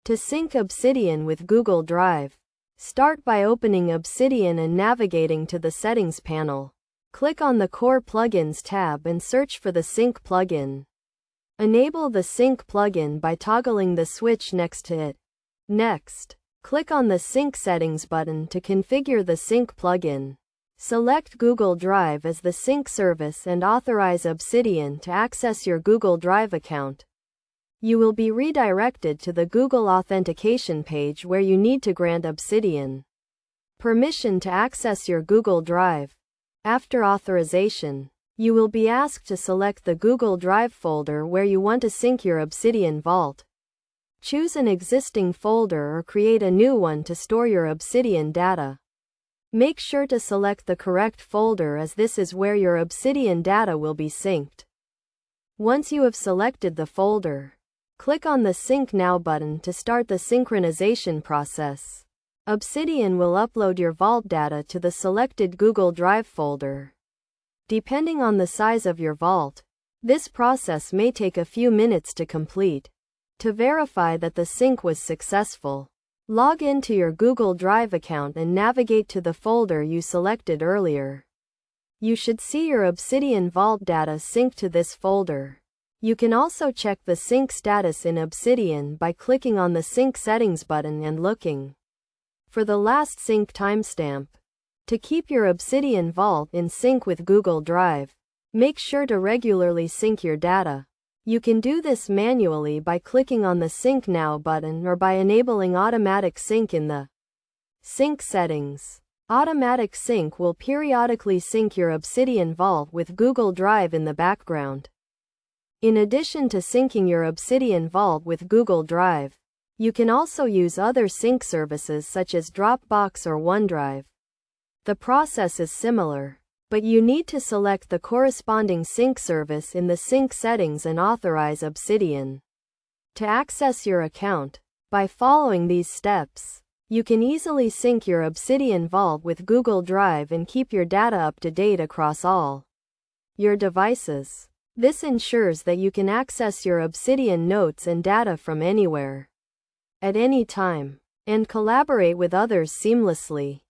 To sync Obsidian with Google Drive, start by opening Obsidian and navigating to the Settings panel. Click on the Core Plugins tab and search for the Sync plugin. Enable the Sync plugin by toggling the switch next to it. Next, click on the Sync Settings button to configure the Sync plugin. Select Google Drive as the sync service and authorize Obsidian to access your Google Drive account. You will be redirected to the Google Authentication page where you need to grant Obsidian permission to access your Google Drive. After authorization, you will be asked to select the Google Drive folder where you want to sync your Obsidian Vault. Choose an existing folder or create a new one to store your Obsidian data. Make sure to select the correct folder as this is where your Obsidian data will be synced. Once you have selected the folder, click on the Sync Now button to start the synchronization process. Obsidian will upload your Vault data to the selected Google Drive folder. Depending on the size of your Vault, this process may take a few minutes to complete. To verify that the sync was successful, log into your Google Drive account and navigate to the folder you selected earlier. You should see your Obsidian Vault data synced to this folder. You can also check the sync status in Obsidian by clicking on the Sync Settings button and looking for the last sync timestamp. To keep your Obsidian Vault in sync with Google Drive, make sure to regularly sync your data. You can do this manually by clicking on the Sync Now button or by enabling automatic sync in the Sync settings. Automatic sync will periodically sync your Obsidian Vault with Google Drive in the background. In addition to syncing your Obsidian Vault with Google Drive, you can also use other sync services such as Dropbox or OneDrive. The process is similar, but you need to select the corresponding sync service in the sync settings and authorize Obsidian to access your account. By following these steps, you can easily sync your Obsidian Vault with Google Drive and keep your data up to date across all your devices. This ensures that you can access your Obsidian notes and data from anywhere, at any time, and collaborate with others seamlessly.